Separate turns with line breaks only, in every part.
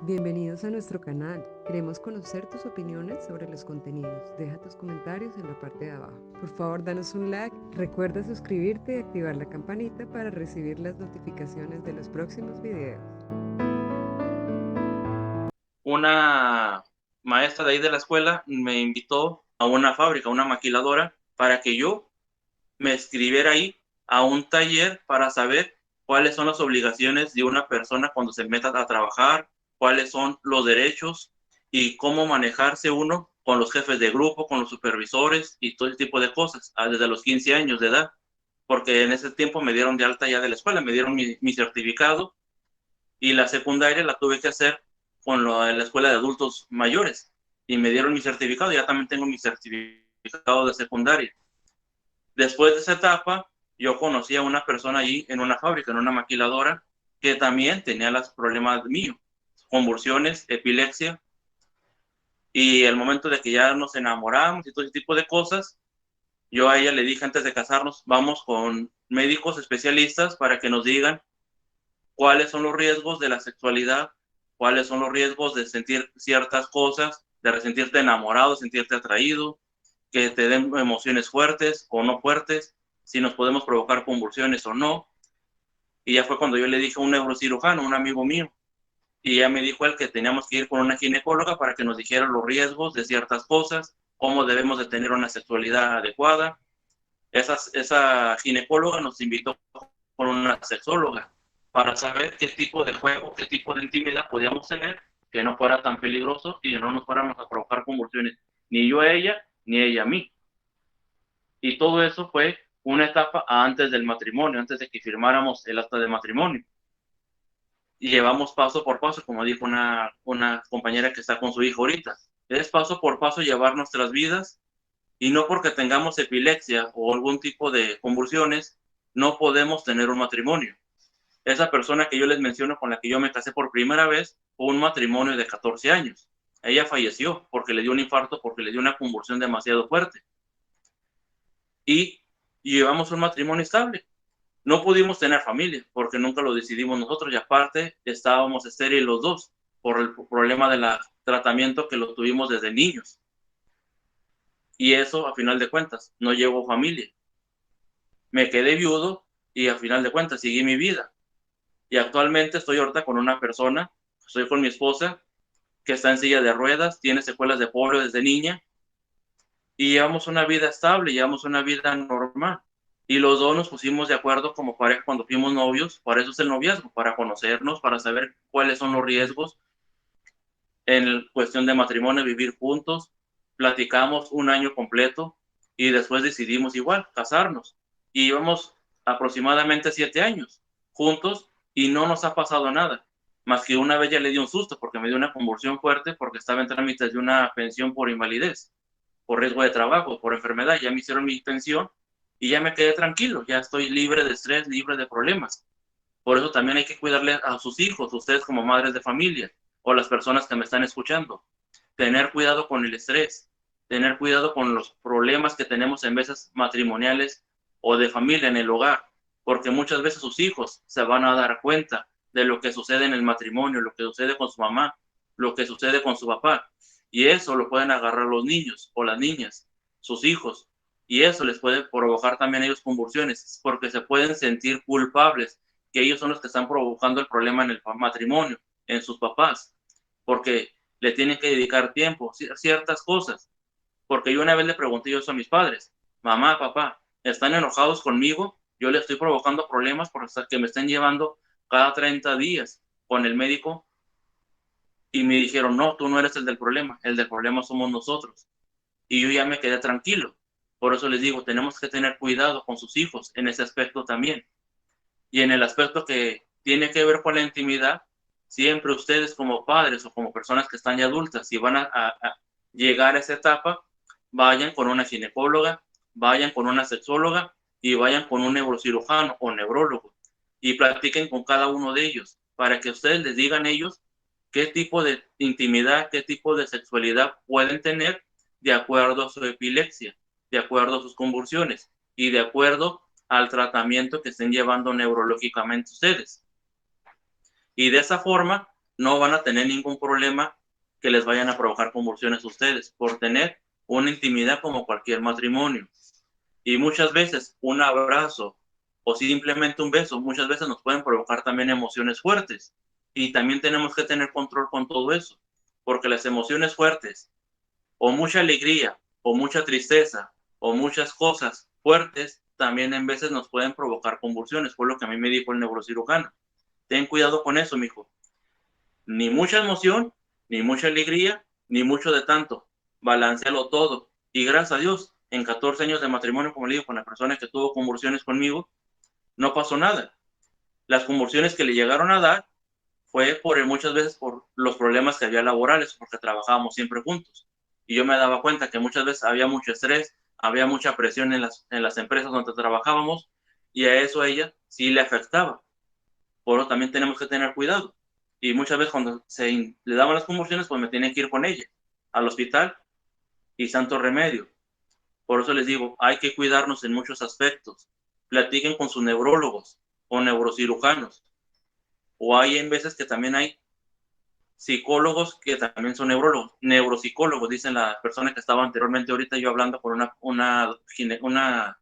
Bienvenidos a nuestro canal. Queremos conocer tus opiniones sobre los contenidos. Deja tus comentarios en la parte de abajo. Por favor, danos un like. Recuerda suscribirte y activar la campanita para recibir las notificaciones de los próximos videos.
Una maestra de ahí de la escuela me invitó a una fábrica, una maquiladora, para que yo me escribiera ahí a un taller para saber cuáles son las obligaciones de una persona cuando se meta a trabajar, cuáles son los derechos y cómo manejarse uno con los jefes de grupo, con los supervisores y todo ese tipo de cosas, desde los 15 años de edad, porque en ese tiempo me dieron de alta ya de la escuela, me dieron mi certificado y la secundaria la tuve que hacer con la escuela de adultos mayores y me dieron mi certificado, ya también tengo mi certificado de secundaria. Después de esa etapa, yo conocí a una persona allí en una fábrica, en una maquiladora, que también tenía los problemas míos, convulsiones, epilepsia, y el momento de que ya nos enamoramos y todo ese tipo de cosas, yo a ella le dije antes de casarnos, vamos con médicos especialistas para que nos digan cuáles son los riesgos de la sexualidad, cuáles son los riesgos de sentir ciertas cosas, de sentirte enamorado, sentirte atraído, que te den emociones fuertes o no fuertes, si nos podemos provocar convulsiones o no. Y ya fue cuando yo le dije a un neurocirujano, un amigo mío, y ya me dijo él que teníamos que ir con una ginecóloga para que nos dijera los riesgos de ciertas cosas, cómo debemos de tener una sexualidad adecuada. Esa ginecóloga nos invitó con una sexóloga para saber qué tipo de juego, qué tipo de intimidad podíamos tener que no fuera tan peligroso y no nos fuéramos a provocar convulsiones, ni yo a ella, ni ella a mí. Y todo eso fue una etapa antes del matrimonio, antes de que firmáramos el acta de matrimonio. Y llevamos paso por paso, como dijo una compañera que está con su hijo ahorita. Es paso por paso llevar nuestras vidas y no porque tengamos epilepsia o algún tipo de convulsiones, no podemos tener un matrimonio. Esa persona que yo les menciono con la que yo me casé por primera vez fue un matrimonio de 14 años. Ella falleció porque le dio un infarto, porque le dio una convulsión demasiado fuerte. Y llevamos un matrimonio estable. No pudimos tener familia porque nunca lo decidimos nosotros y aparte estábamos estériles los dos por el problema del tratamiento que lo tuvimos desde niños. Y eso, a final de cuentas, no llevó familia. Me quedé viudo y a final de cuentas seguí mi vida. Y actualmente estoy ahorita con una persona, estoy con mi esposa, que está en silla de ruedas, tiene secuelas de polio desde niña y llevamos una vida estable, llevamos una vida normal. Y los dos nos pusimos de acuerdo como pareja cuando fuimos novios, para eso es el noviazgo, para conocernos, para saber cuáles son los riesgos en cuestión de matrimonio, vivir juntos. Platicamos un año completo y después decidimos igual casarnos. Y llevamos aproximadamente 7 años juntos y no nos ha pasado nada. Más que una vez ya le di un susto porque me dio una convulsión fuerte porque estaba en trámites de una pensión por invalidez, por riesgo de trabajo, por enfermedad. Ya me hicieron mi pensión y ya me quedé tranquilo, ya estoy libre de estrés, libre de problemas. Por eso también hay que cuidarle a sus hijos, ustedes como madres de familia o las personas que me están escuchando. Tener cuidado con el estrés, tener cuidado con los problemas que tenemos en veces matrimoniales o de familia en el hogar, porque muchas veces sus hijos se van a dar cuenta de lo que sucede en el matrimonio, lo que sucede con su mamá, lo que sucede con su papá. Y eso lo pueden agarrar los niños o las niñas, sus hijos. Y eso les puede provocar también a ellos convulsiones, porque se pueden sentir culpables que ellos son los que están provocando el problema en el matrimonio, en sus papás, porque le tienen que dedicar tiempo, ciertas cosas. Porque yo una vez le pregunté yo eso a mis padres, mamá, papá, ¿están enojados conmigo? Yo le estoy provocando problemas por que me estén llevando cada 30 días con el médico y me dijeron, no, tú no eres el del problema somos nosotros. Y yo ya me quedé tranquilo. Por eso les digo, tenemos que tener cuidado con sus hijos en ese aspecto también. Y en el aspecto que tiene que ver con la intimidad, siempre ustedes como padres o como personas que están ya adultas, si van a llegar a esa etapa, vayan con una ginecóloga, vayan con una sexóloga y vayan con un neurocirujano o neurólogo y platiquen con cada uno de ellos para que ustedes les digan ellos qué tipo de intimidad, qué tipo de sexualidad pueden tener de acuerdo a su epilepsia, de acuerdo a sus convulsiones y de acuerdo al tratamiento que estén llevando neurológicamente ustedes. Y de esa forma no van a tener ningún problema que les vayan a provocar convulsiones a ustedes por tener una intimidad como cualquier matrimonio. Y muchas veces un abrazo o simplemente un beso, muchas veces nos pueden provocar también emociones fuertes. Y también tenemos que tener control con todo eso, porque las emociones fuertes, o mucha alegría, o mucha tristeza, o muchas cosas fuertes, también en veces nos pueden provocar convulsiones, fue lo que a mí me dijo el neurocirujano. Ten cuidado con eso, mijo. Ni mucha emoción, ni mucha alegría, ni mucho de tanto. Balancealo todo. Y gracias a Dios, en 14 años de matrimonio, como le digo, con la persona que tuvo convulsiones conmigo, no pasó nada. Las convulsiones que le llegaron a dar fue muchas veces por los problemas que había laborales, porque trabajábamos siempre juntos. Y yo me daba cuenta que muchas veces había mucho estrés, había mucha presión en las empresas donde trabajábamos, y a eso a ella sí le afectaba. Por eso también tenemos que tener cuidado. Y muchas veces cuando le daban las convulsiones, pues me tienen que ir con ella al hospital y santo remedio. Por eso les digo, hay que cuidarnos en muchos aspectos. Platiquen con sus neurólogos o neurocirujanos. O hay en veces que también hay psicólogos que también son neurólogos, neuropsicólogos, dicen la persona que estaba anteriormente, ahorita yo hablando con una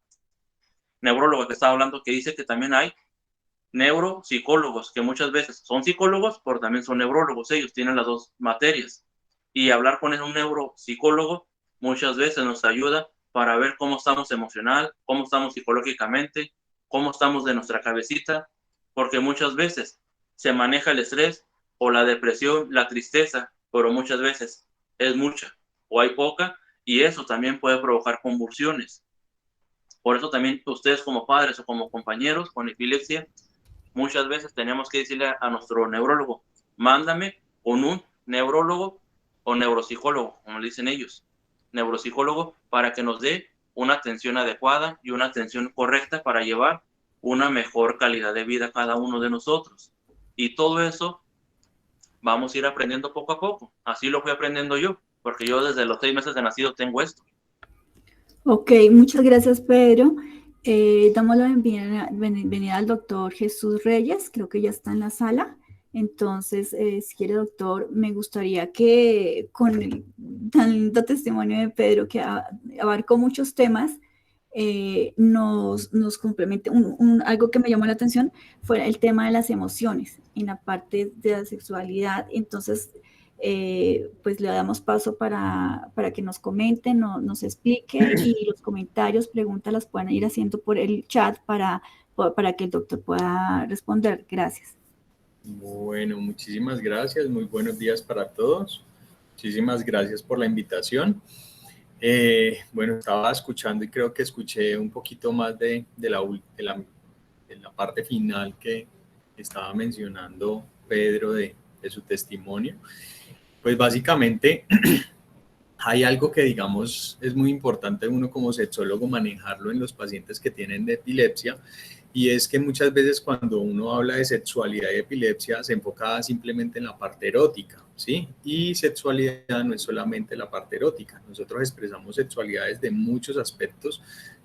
neuróloga que estaba hablando, que dice que también hay neuropsicólogos, que muchas veces son psicólogos, pero también son neurólogos, ellos tienen las dos materias. Y hablar con un neuropsicólogo muchas veces nos ayuda para ver cómo estamos emocional, cómo estamos psicológicamente, cómo estamos de nuestra cabecita, porque muchas veces se maneja el estrés o la depresión, la tristeza, pero muchas veces es mucha o hay poca, y eso también puede provocar convulsiones. Por eso también ustedes como padres o como compañeros con epilepsia, muchas veces tenemos que decirle a nuestro neurólogo, mándame con un neurólogo o neuropsicólogo, como le dicen ellos, neuropsicólogo, para que nos dé una atención adecuada y una atención correcta para llevar una mejor calidad de vida a cada uno de nosotros. Y todo eso vamos a ir aprendiendo poco a poco. Así lo fui aprendiendo yo, porque yo desde los 6 meses de nacido tengo esto.
Ok, muchas gracias, Pedro. Damos la bienvenida al doctor Jesús Reyes, creo que ya está en la sala. Entonces, si quiere, doctor, me gustaría que con el tan lindo testimonio de Pedro, que abarcó muchos temas, nos complemente. Algo que me llamó la atención fue el tema de las emociones en la parte de la sexualidad. Entonces, pues le damos paso para que nos comenten, nos explique, y los comentarios, preguntas las pueden ir haciendo por el chat para que el doctor pueda responder. Gracias.
Bueno, muchísimas gracias, muy buenos días para todos. Muchísimas gracias por la invitación. Bueno, estaba escuchando y creo que escuché un poquito más de la parte final que estaba mencionando Pedro de su testimonio. Pues básicamente hay algo que, digamos, es muy importante uno como sexólogo manejarlo en los pacientes que tienen de epilepsia, y es que muchas veces cuando uno habla de sexualidad y epilepsia se enfoca simplemente en la parte erótica, ¿sí? Y sexualidad no es solamente la parte erótica. Nosotros expresamos sexualidades de muchos aspectos,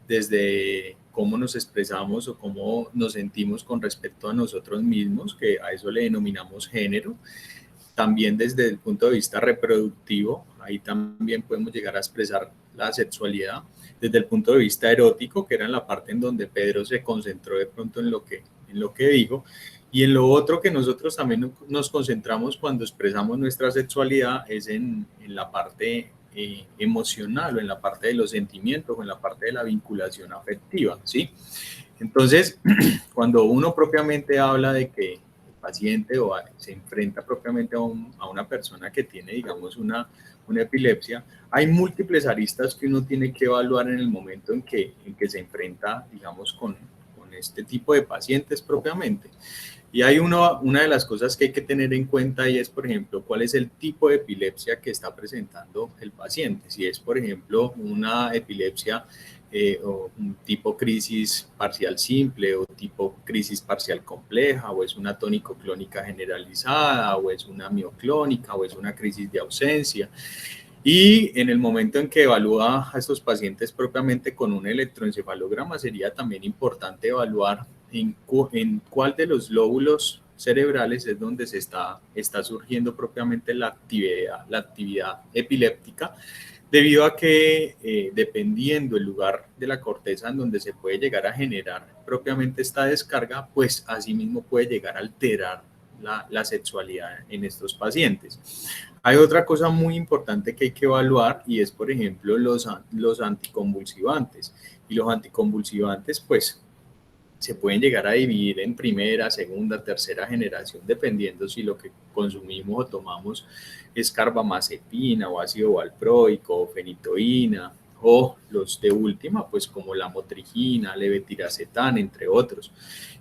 desde cómo nos expresamos o cómo nos sentimos con respecto a nosotros mismos, que a eso le denominamos género. También desde el punto de vista reproductivo, ahí también podemos llegar a expresar la sexualidad. Desde el punto de vista erótico, que era en la parte en donde Pedro se concentró de pronto en lo que dijo, y en lo otro que nosotros también nos concentramos cuando expresamos nuestra sexualidad es en la parte emocional, o en la parte de los sentimientos, o en la parte de la vinculación afectiva, ¿sí? Entonces, cuando uno propiamente habla de que paciente o se enfrenta propiamente a una persona que tiene, digamos, una epilepsia, hay múltiples aristas que uno tiene que evaluar en el momento en que se enfrenta, digamos, con este tipo de pacientes propiamente. Y hay una de las cosas que hay que tener en cuenta, y es, por ejemplo, cuál es el tipo de epilepsia que está presentando el paciente. Si es, por ejemplo, una epilepsia o un tipo crisis parcial simple, o tipo crisis parcial compleja, o es una tónico-clónica generalizada, o es una mioclónica, o es una crisis de ausencia. Y en el momento en que evalúa a estos pacientes propiamente con un electroencefalograma, sería también importante evaluar en cuál de los lóbulos cerebrales es donde está surgiendo propiamente la actividad epiléptica, debido a que dependiendo el lugar de la corteza en donde se puede llegar a generar propiamente esta descarga, pues asimismo puede llegar a alterar la sexualidad en estos pacientes. Hay otra cosa muy importante que hay que evaluar y es, por ejemplo, los anticonvulsivantes. Y los anticonvulsivantes, pues, se pueden llegar a dividir en primera, segunda, tercera generación, dependiendo si lo que consumimos o tomamos es carbamazepina o ácido valproico o fenitoína, o los de última, pues como la motrigina, levetiracetam, entre otros.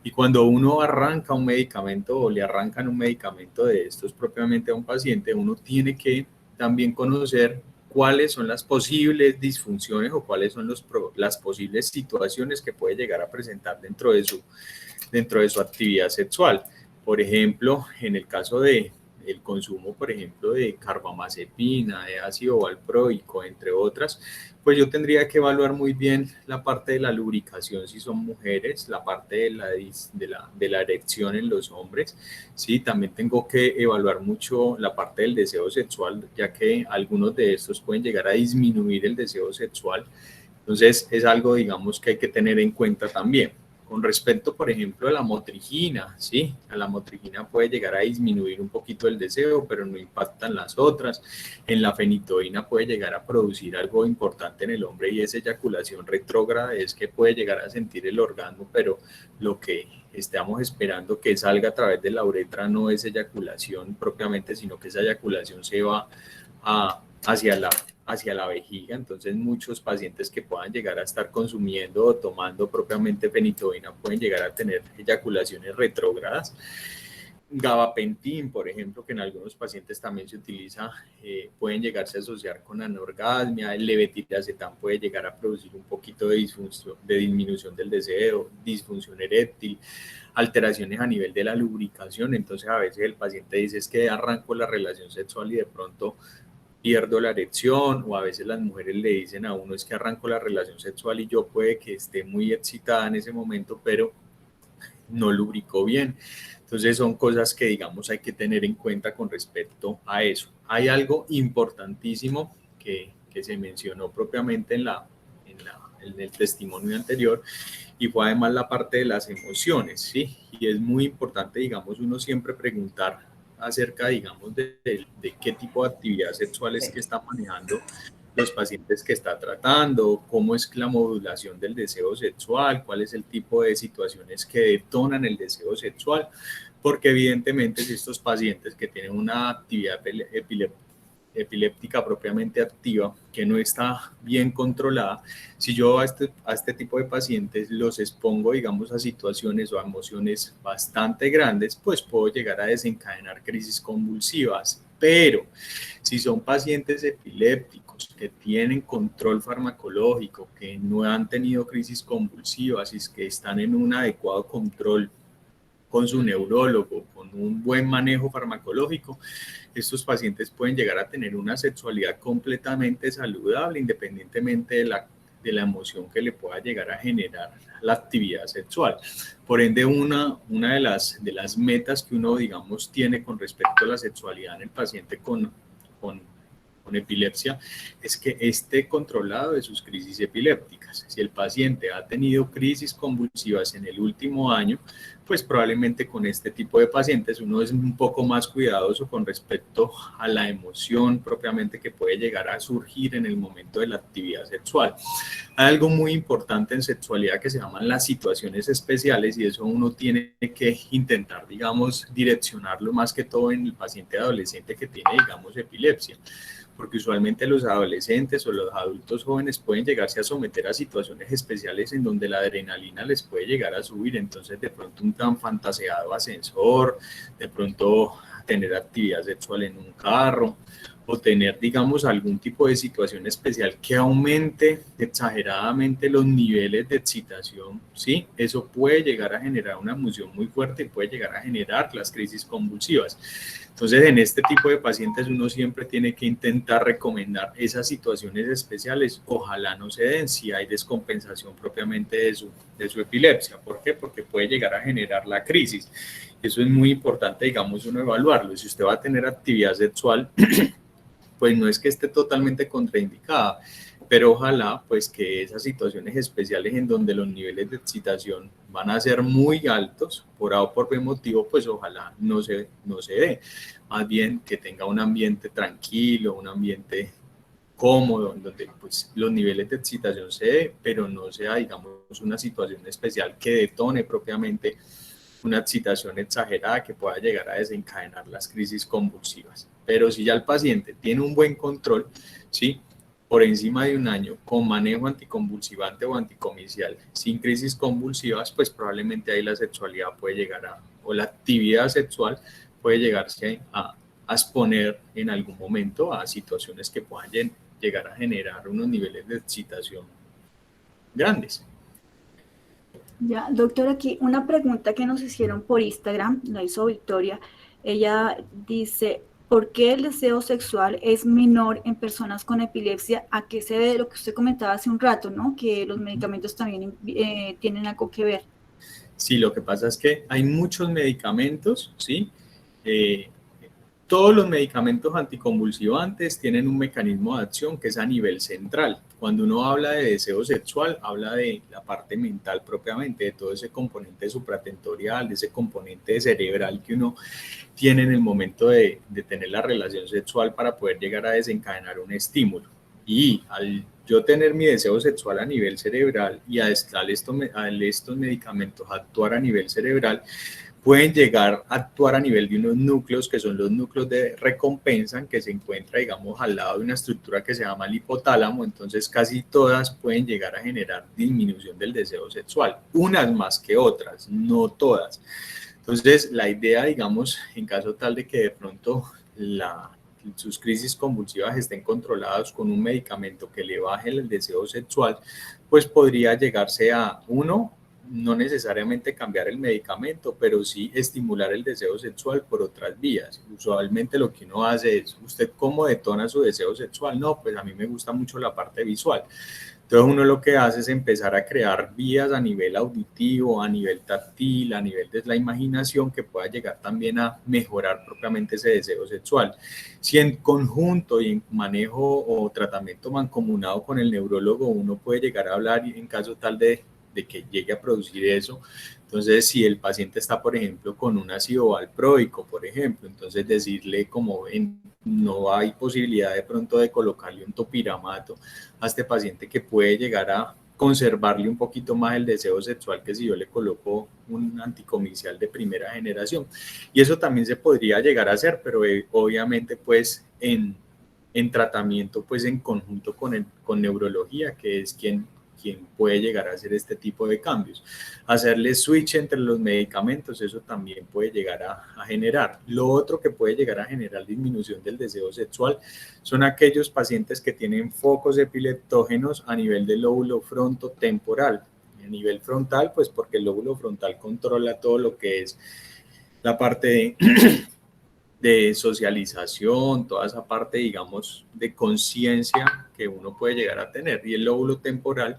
Y cuando uno arranca un medicamento o le arrancan un medicamento de estos propiamente a un paciente, uno tiene que también conocer cuáles son las posibles disfunciones o cuáles son las posibles situaciones que puede llegar a presentar dentro de su actividad sexual. Por ejemplo, en el caso de el consumo, por ejemplo, de carbamazepina, de ácido valproico, entre otras, pues yo tendría que evaluar muy bien la parte de la lubricación si son mujeres, la parte de la erección en los hombres, ¿sí? También tengo que evaluar mucho la parte del deseo sexual, ya que algunos de estos pueden llegar a disminuir el deseo sexual. Entonces es algo, digamos, que hay que tener en cuenta también. Con respecto, por ejemplo, a la motrigina, ¿sí? A la motrigina puede llegar a disminuir un poquito el deseo, pero no impactan las otras. En la fenitoína puede llegar a producir algo importante en el hombre y es eyaculación retrógrada, es que puede llegar a sentir el orgasmo, pero lo que estamos esperando que salga a través de la uretra no es eyaculación propiamente, sino que esa eyaculación se va hacia la vejiga. Entonces muchos pacientes que puedan llegar a estar consumiendo o tomando propiamente fenitoína pueden llegar a tener eyaculaciones retrógradas. Gabapentin, por ejemplo, que en algunos pacientes también se utiliza, pueden llegarse a asociar con anorgasmia. El levetiracetam puede llegar a producir un poquito de disminución del deseo, disfunción eréctil, alteraciones a nivel de la lubricación. Entonces a veces el paciente dice es que arranco la relación sexual y de pronto pierdo la erección, o a veces las mujeres le dicen a uno es que arranco la relación sexual y yo puede que esté muy excitada en ese momento, pero no lubricó bien. Entonces son cosas que, digamos, hay que tener en cuenta con respecto a eso. Hay algo importantísimo que se mencionó propiamente en el testimonio anterior, y fue además la parte de las emociones, ¿sí? Y es muy importante, digamos, uno siempre preguntar acerca, digamos, de qué tipo de actividad sexual es que están manejando los pacientes que está tratando, cómo es la modulación del deseo sexual, cuál es el tipo de situaciones que detonan el deseo sexual, porque evidentemente si estos pacientes que tienen una actividad epiléptica propiamente activa, que no está bien controlada, si yo a este tipo de pacientes los expongo, digamos, a situaciones o a emociones bastante grandes, pues puedo llegar a desencadenar crisis convulsivas. Pero si son pacientes epilépticos que tienen control farmacológico, que no han tenido crisis convulsivas y que están en un adecuado control con su neurólogo, con un buen manejo farmacológico, estos pacientes pueden llegar a tener una sexualidad completamente saludable, independientemente de la emoción que le pueda llegar a generar la actividad sexual. Por ende, una de las metas que uno, digamos, tiene con respecto a la sexualidad en el paciente con epilepsia es que esté controlado de sus crisis epilépticas. Si el paciente ha tenido crisis convulsivas en el último año, pues probablemente con este tipo de pacientes uno es un poco más cuidadoso con respecto a la emoción propiamente que puede llegar a surgir en el momento de la actividad sexual. Hay algo muy importante en sexualidad que se llaman las situaciones especiales, y eso uno tiene que intentar, digamos, direccionarlo más que todo en el paciente adolescente que tiene, digamos, epilepsia, porque usualmente los adolescentes o los adultos jóvenes pueden llegarse a someter a situaciones especiales en donde la adrenalina les puede llegar a subir. Entonces de pronto un tan fantaseado ascensor, de pronto tener actividad sexual en un carro, o tener, digamos, algún tipo de situación especial que aumente exageradamente los niveles de excitación, ¿sí? Eso puede llegar a generar una emoción muy fuerte y puede llegar a generar las crisis convulsivas. Entonces, en este tipo de pacientes uno siempre tiene que intentar recomendar esas situaciones especiales. Ojalá no se den si hay descompensación propiamente de su epilepsia. ¿Por qué? Porque puede llegar a generar la crisis. Eso es muy importante, digamos, uno evaluarlo. Si usted va a tener actividad sexual, pues no es que esté totalmente contraindicada, pero ojalá pues que esas situaciones especiales en donde los niveles de excitación van a ser muy altos, por A o por B motivo, pues ojalá no se dé. Más bien que tenga un ambiente tranquilo, un ambiente cómodo, en donde pues los niveles de excitación se dé, pero no sea, digamos, una situación especial que detone propiamente una excitación exagerada que pueda llegar a desencadenar las crisis convulsivas. Pero si ya el paciente tiene un buen control, ¿sí?, por encima de un año con manejo anticonvulsivante o anticomicial sin crisis convulsivas, pues probablemente ahí la sexualidad puede llegar o la actividad sexual puede llegarse a exponer en algún momento a situaciones que puedan llegar a generar unos niveles de excitación grandes.
Ya, doctor, aquí una pregunta que nos hicieron por Instagram, la hizo Victoria. Ella dice, ¿por qué el deseo sexual es menor en personas con epilepsia? ¿A qué se debe lo que usted comentaba hace un rato, ¿no? Que los medicamentos también tienen algo que ver.
Sí, lo que pasa es que hay muchos medicamentos, ¿sí? Todos los medicamentos anticonvulsivantes tienen un mecanismo de acción que es a nivel central. Cuando uno habla de deseo sexual, habla de la parte mental propiamente, de todo ese componente supratentorial, de ese componente cerebral que uno tiene en el momento de tener la relación sexual para poder llegar a desencadenar un estímulo. Y al yo tener mi deseo sexual a nivel cerebral y a estos medicamentos actuar a nivel cerebral, pueden llegar a actuar a nivel de unos núcleos que son los núcleos de recompensa que se encuentra, digamos, al lado de una estructura que se llama el hipotálamo. Entonces casi todas pueden llegar a generar disminución del deseo sexual, unas más que otras, no todas. Entonces la idea, digamos, en caso tal de que de pronto sus crisis convulsivas estén controladas con un medicamento que le baje el deseo sexual, pues podría llegarse a uno, no necesariamente cambiar el medicamento, pero sí estimular el deseo sexual por otras vías. Usualmente lo que uno hace es, ¿usted cómo detona su deseo sexual? No, pues a mí me gusta mucho la parte visual. Entonces uno lo que hace es empezar a crear vías a nivel auditivo, a nivel táctil, a nivel de la imaginación que pueda llegar también a mejorar propiamente ese deseo sexual. Si en conjunto y en manejo o tratamiento mancomunado con el neurólogo uno puede llegar a hablar en caso tal de que llegue a producir eso. Entonces, si el paciente está, por ejemplo, con un ácido valproico, por ejemplo, entonces decirle como no hay posibilidad de pronto de colocarle un topiramato a este paciente que puede llegar a conservarle un poquito más el deseo sexual que si yo le coloco un anticomicial de primera generación. Y eso también se podría llegar a hacer, pero obviamente pues en tratamiento pues en conjunto con neurología, que es quien puede llegar a hacer este tipo de cambios. Hacerle switch entre los medicamentos, eso también puede llegar a generar. Lo otro que puede llegar a generar disminución del deseo sexual son aquellos pacientes que tienen focos epileptógenos a nivel del lóbulo frontotemporal. A nivel frontal, pues porque el lóbulo frontal controla todo lo que es la parte de socialización, toda esa parte, digamos, de conciencia que uno puede llegar a tener. Y el lóbulo temporal,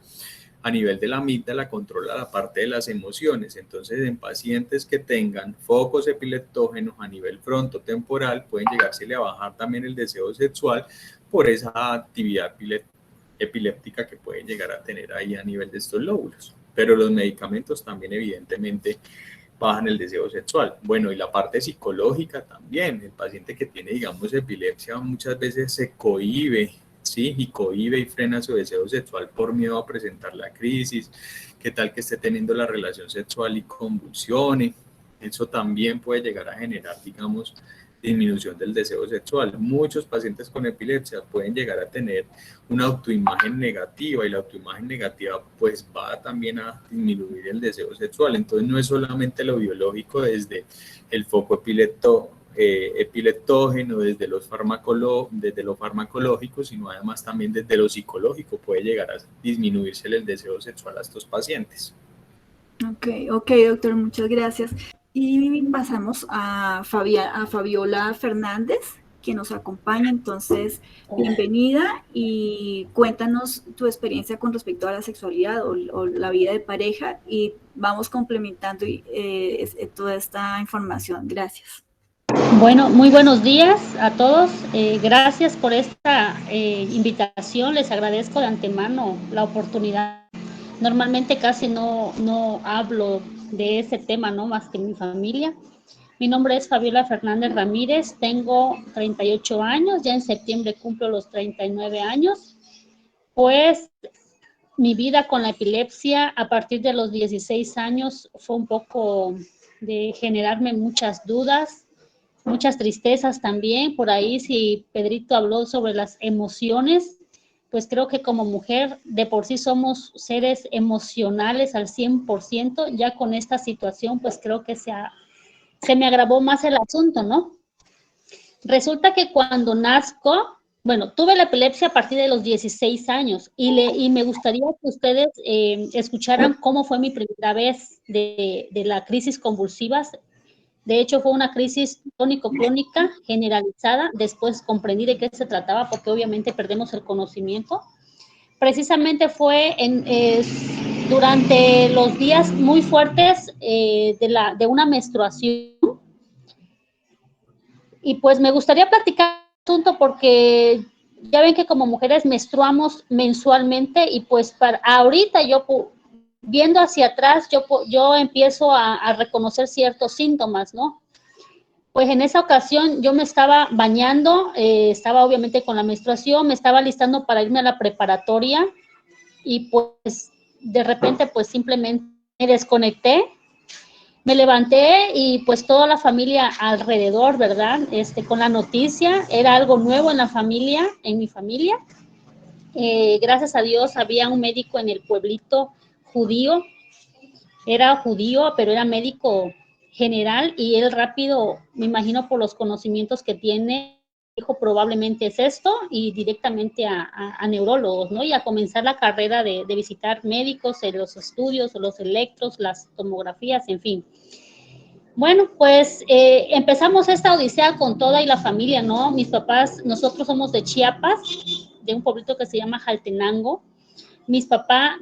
a nivel de la amígdala, controla la parte de las emociones. Entonces, en pacientes que tengan focos epileptógenos a nivel frontotemporal, pueden llegársele a bajar también el deseo sexual por esa actividad epiléptica que pueden llegar a tener ahí a nivel de estos lóbulos. Pero los medicamentos también, evidentemente, bajan el deseo sexual. Bueno, y la parte psicológica también. El paciente que tiene, digamos, epilepsia muchas veces se cohíbe, ¿sí? Y cohíbe y frena su deseo sexual por miedo a presentar la crisis. ¿Qué tal que esté teniendo la relación sexual y convulsione? Eso también puede llegar a generar, digamos, disminución del deseo sexual. Muchos pacientes con epilepsia pueden llegar a tener una autoimagen negativa y la autoimagen negativa pues va también a disminuir el deseo sexual. Entonces no es solamente lo biológico desde el foco epileptógeno, desde lo farmacológico, sino además también desde lo psicológico puede llegar a disminuirse el deseo sexual a estos pacientes.
Ok, doctor, muchas gracias. Y pasamos a Fabiola Fernández, que nos acompaña. Entonces, bienvenida y cuéntanos tu experiencia con respecto a la sexualidad o la vida de pareja y vamos complementando toda esta información. Gracias.
Bueno, muy buenos días a todos. Gracias por esta invitación. Les agradezco de antemano la oportunidad. Normalmente casi no hablo de ese tema, ¿no? Más que en mi familia. Mi nombre es Fabiola Fernández Ramírez, tengo 38 años, ya en septiembre cumplo los 39 años. Pues mi vida con la epilepsia a partir de los 16 años fue un poco de generarme muchas dudas, muchas tristezas también. Por ahí, si Pedrito habló sobre las emociones, pues creo que como mujer de por sí somos seres emocionales al 100%, ya con esta situación pues creo que se me agravó más el asunto, ¿no? Resulta que cuando nazco, bueno, tuve la epilepsia a partir de los 16 años y me gustaría que ustedes escucharan cómo fue mi primera vez de la crisis convulsivas. De hecho, fue una crisis tónico-clónica generalizada. Después comprendí de qué se trataba porque obviamente perdemos el conocimiento. Precisamente fue durante los días muy fuertes de una menstruación. Y pues me gustaría platicar un asunto porque ya ven que como mujeres menstruamos mensualmente y pues para ahorita yo viendo hacia atrás yo empiezo a reconocer ciertos síntomas, ¿no? Pues en esa ocasión yo me estaba bañando, estaba obviamente con la menstruación, me estaba listando para irme a la preparatoria y pues de repente pues simplemente me desconecté. Me levanté y pues toda la familia alrededor, ¿verdad? Con la noticia, era algo nuevo en la familia, en mi familia. Gracias a Dios había un médico en el pueblito judío, era judío, pero era médico general y él rápido, me imagino por los conocimientos que tiene, dijo probablemente es esto y directamente a neurólogos, ¿no? Y a comenzar la carrera de visitar médicos, los estudios, los electros, las tomografías, en fin. Bueno, pues empezamos esta odisea con toda y la familia, ¿no? Mis papás, nosotros somos de Chiapas, de un pueblito que se llama Jaltenango. Mis papás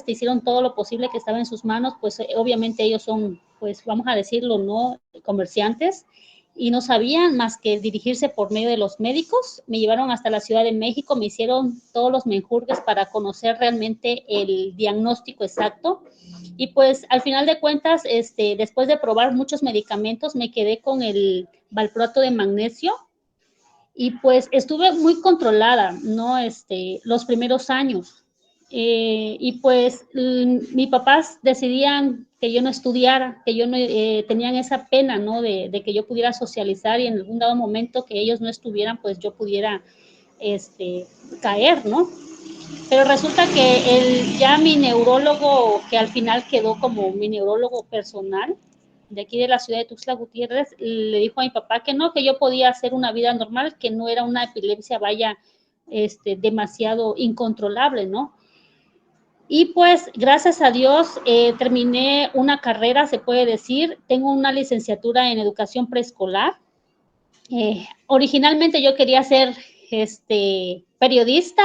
hicieron todo lo posible que estaba en sus manos, pues obviamente ellos son, pues vamos a decirlo, ¿no? Comerciantes, y no sabían más que dirigirse por medio de los médicos. Me llevaron hasta la Ciudad de México, me hicieron todos los menjurjes para conocer realmente el diagnóstico exacto. Y pues al final de cuentas, después de probar muchos medicamentos, me quedé con el valproato de magnesio y pues estuve muy controlada, ¿no? Los primeros años. Y pues mis papás decidían que yo no estudiara, que yo no, tenían esa pena, ¿no? De que yo pudiera socializar y en algún dado momento que ellos no estuvieran, pues yo pudiera caer, ¿no? Pero resulta que ya mi neurólogo, que al final quedó como mi neurólogo personal, de aquí de la ciudad de Tuxtla Gutiérrez, le dijo a mi papá que no, que yo podía hacer una vida normal, que no era una epilepsia, vaya, demasiado incontrolable, ¿no? Y pues, gracias a Dios, terminé una carrera, se puede decir, tengo una licenciatura en educación preescolar. Originalmente yo quería ser periodista,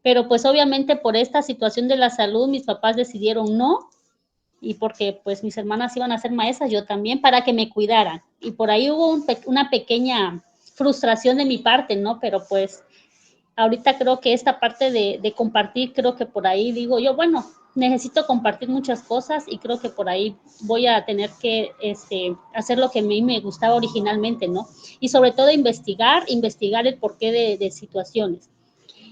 pero pues obviamente por esta situación de la salud mis papás decidieron no, y porque pues mis hermanas iban a ser maestras, yo también, para que me cuidaran. Y por ahí hubo una pequeña frustración de mi parte, ¿no? Pero pues ahorita creo que esta parte de compartir, creo que por ahí digo yo, bueno, necesito compartir muchas cosas y creo que por ahí voy a tener que hacer lo que a mí me gustaba originalmente, ¿no? Y sobre todo investigar el porqué de situaciones.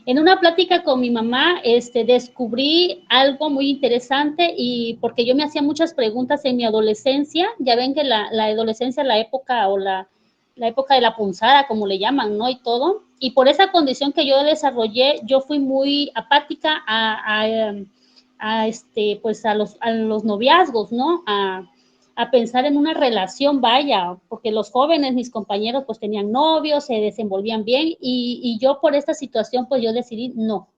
En una plática con mi mamá, descubrí algo muy interesante y porque yo me hacía muchas preguntas en mi adolescencia, ya ven que la adolescencia, la época de la punzada, como le llaman, ¿no? Y todo. Y por esa condición que yo desarrollé, yo fui muy apática pues a los noviazgos, ¿no? A pensar en una relación, vaya, porque los jóvenes, mis compañeros, pues tenían novios, se desenvolvían bien y yo por esta situación, pues yo decidí no.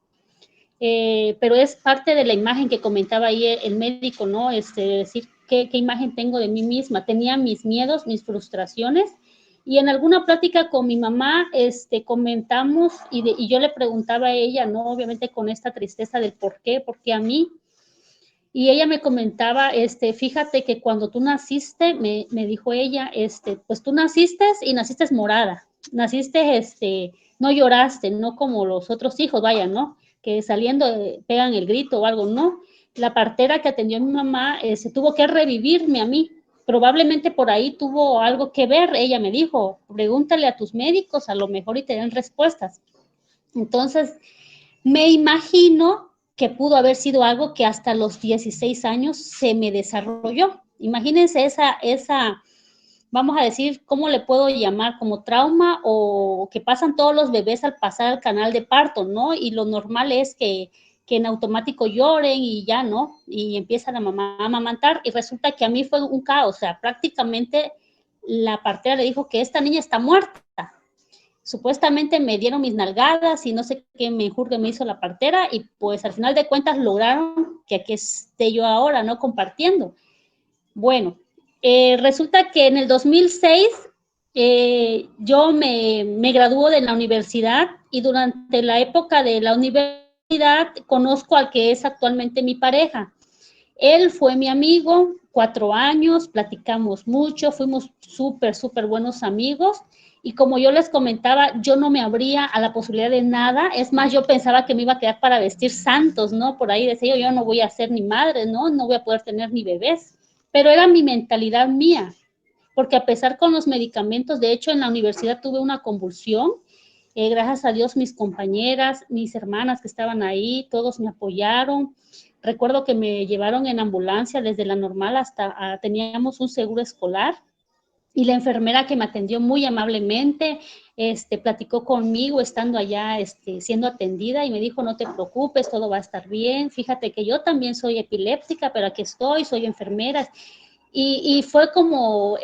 Pero es parte de la imagen que comentaba ahí el médico, ¿no? Decir qué imagen tengo de mí misma. Tenía mis miedos, mis frustraciones Y en alguna plática con mi mamá, comentamos y yo le preguntaba a ella, ¿no? Obviamente con esta tristeza del por qué a mí. Y ella me comentaba, fíjate que cuando tú naciste, me dijo ella, pues tú naciste y naciste morada, naciste, no lloraste, no como los otros hijos, vaya, ¿no? Que saliendo pegan el grito o algo, ¿no? La partera que atendió a mi mamá se tuvo que revivirme a mí. Probablemente por ahí tuvo algo que ver, ella me dijo, pregúntale a tus médicos, a lo mejor y te den respuestas. Entonces, me imagino que pudo haber sido algo que hasta los 16 años se me desarrolló. Imagínense esa, vamos a decir, ¿cómo le puedo llamar? Como trauma o que pasan todos los bebés al pasar al canal de parto, ¿no? Y lo normal es que en automático lloren y ya, ¿no? Y empieza la mamá a amamantar y resulta que a mí fue un caos, o sea, prácticamente la partera le dijo que esta niña está muerta. Supuestamente me dieron mis nalgadas y no sé qué menjurgue me hizo la partera y pues al final de cuentas lograron que aquí esté yo ahora, ¿no? Compartiendo. Bueno, resulta que en el 2006 yo me graduó de la universidad y durante la época de la universidad conozco al que es actualmente mi pareja. Él fue mi amigo, 4 años, platicamos mucho, fuimos súper buenos amigos. Y como yo les comentaba, yo no me abría a la posibilidad de nada. Es más, yo pensaba que me iba a quedar para vestir santos, ¿no? Por ahí decía yo no voy a ser ni madre, ¿no? No voy a poder tener ni bebés. Pero era mi mentalidad mía, porque a pesar con los medicamentos, de hecho en la universidad tuve una convulsión. Gracias a Dios mis compañeras, mis hermanas que estaban ahí, todos me apoyaron. Recuerdo que me llevaron en ambulancia desde la normal hasta, teníamos un seguro escolar y la enfermera que me atendió muy amablemente, platicó conmigo estando allá, siendo atendida y me dijo, no te preocupes, todo va a estar bien, fíjate que yo también soy epiléptica, pero aquí estoy, soy enfermera. Y fue como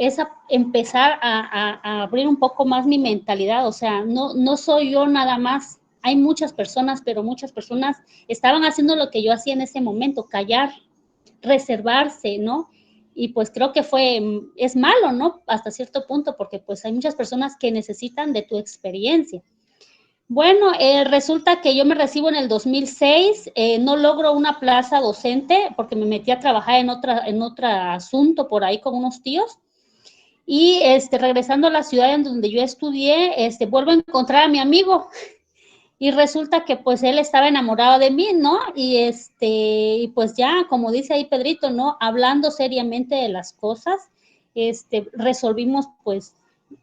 empezar a abrir un poco más mi mentalidad, o sea, no soy yo nada más, hay muchas personas, pero muchas personas estaban haciendo lo que yo hacía en ese momento, callar, reservarse, ¿no? Y pues creo que es malo, ¿no? Hasta cierto punto, porque pues hay muchas personas que necesitan de tu experiencia. Bueno, resulta que yo me recibo en el 2006, no logro una plaza docente porque me metí a trabajar en otro asunto por ahí con unos tíos. Y regresando a la ciudad en donde yo estudié, vuelvo a encontrar a mi amigo y resulta que pues él estaba enamorado de mí, ¿no? Y pues ya, como dice ahí Pedrito, ¿no? Hablando seriamente de las cosas, resolvimos pues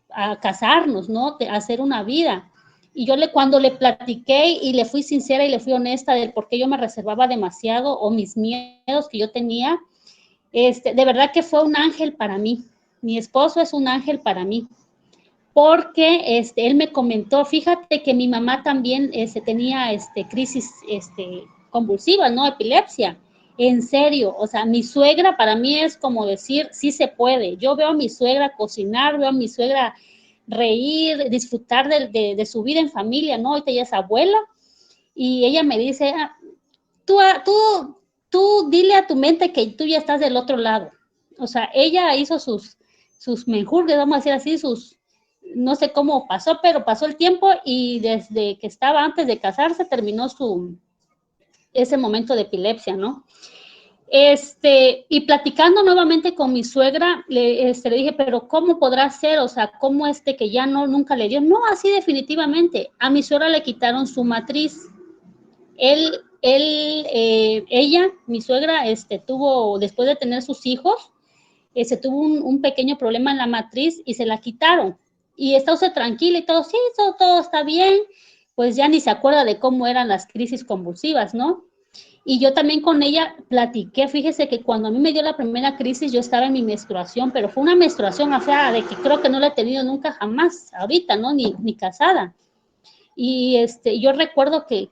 a casarnos, ¿no? A hacer una vida. Y yo cuando le platiqué y le fui sincera y le fui honesta del por qué yo me reservaba demasiado o mis miedos que yo tenía, de verdad que fue un ángel para mí. Mi esposo es un ángel para mí. Porque él me comentó, fíjate que mi mamá también tenía crisis convulsivas, ¿no? Epilepsia. En serio, o sea, mi suegra para mí es como decir, sí se puede. Yo veo a mi suegra cocinar, veo a mi suegra reír, disfrutar de su vida en familia, ¿no? Ahorita ella es abuela y ella me dice, tú dile a tu mente que tú ya estás del otro lado. O sea, ella hizo sus menjurjes, vamos a decir así, no sé cómo pasó, pero pasó el tiempo y desde que estaba antes de casarse terminó ese momento de epilepsia, ¿no? Y platicando nuevamente con mi suegra, le dije, pero ¿cómo podrá ser? O sea, ¿cómo que ya nunca le dio? No, así definitivamente. A mi suegra le quitaron su matriz. Ella, mi suegra, tuvo, después de tener sus hijos, tuvo un pequeño problema en la matriz y se la quitaron. Y está usted tranquila y todo, sí, todo está bien, pues ya ni se acuerda de cómo eran las crisis convulsivas, ¿no? Y yo también con ella platiqué, fíjese que cuando a mí me dio la primera crisis yo estaba en mi menstruación, pero fue una menstruación, o sea, de que creo que no la he tenido nunca jamás, ahorita, ¿no? Ni casada. Y yo recuerdo que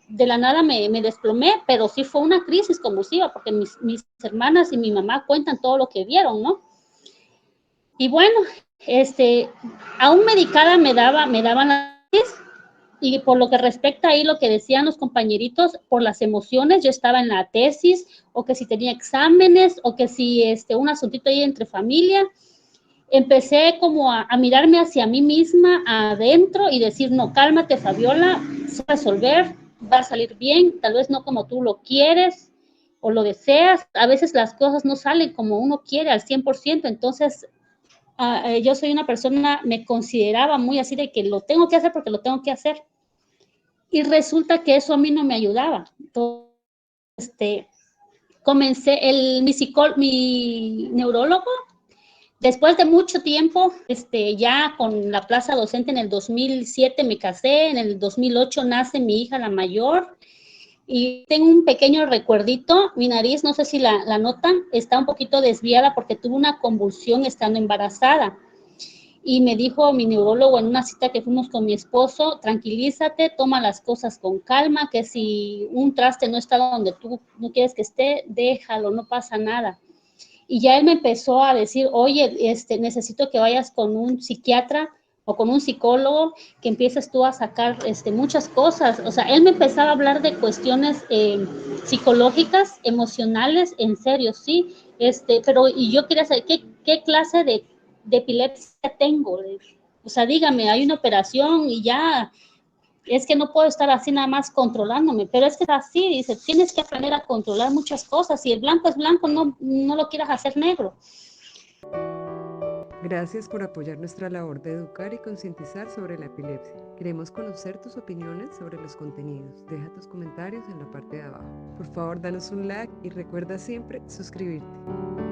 de la nada me desplomé, pero sí fue una crisis convulsiva, porque mis hermanas y mi mamá cuentan todo lo que vieron, ¿no? Y bueno, aún medicada me daban la crisis, y por lo que respecta ahí lo que decían los compañeritos, por las emociones, yo estaba en la tesis, o que si tenía exámenes, o que si un asuntito ahí entre familia, empecé como a mirarme hacia mí misma adentro y decir, no, cálmate, Fabiola, se va a resolver, va a salir bien, tal vez no como tú lo quieres o lo deseas, a veces las cosas no salen como uno quiere al 100%, entonces yo soy una persona, me consideraba muy así de que lo tengo que hacer porque lo tengo que hacer, y resulta que eso a mí no me ayudaba. Entonces, comencé, mi neurólogo, después de mucho tiempo, ya con la plaza docente en el 2007 me casé, en el 2008 nace mi hija, la mayor, y tengo un pequeño recuerdito, mi nariz, no sé si la notan, está un poquito desviada porque tuve una convulsión estando embarazada. Y me dijo mi neurólogo en una cita que fuimos con mi esposo, tranquilízate, toma las cosas con calma, que si un traste no está donde tú no quieres que esté, déjalo, no pasa nada. Y ya él me empezó a decir, oye, necesito que vayas con un psiquiatra o con un psicólogo, que empieces tú a sacar muchas cosas. O sea, él me empezaba a hablar de cuestiones psicológicas, emocionales, en serio, sí. Pero y yo quería saber qué clase de epilepsia tengo. O sea, dígame, hay una operación y ya, es que no puedo estar así nada más controlándome, pero es que es así, dice, tienes que aprender a controlar muchas cosas, si el blanco es blanco, no lo quieras hacer negro.
Gracias por apoyar nuestra labor de educar y concientizar sobre la epilepsia. Queremos conocer tus opiniones sobre los contenidos. Deja tus comentarios en la parte de abajo. Por favor, danos un like y recuerda siempre suscribirte.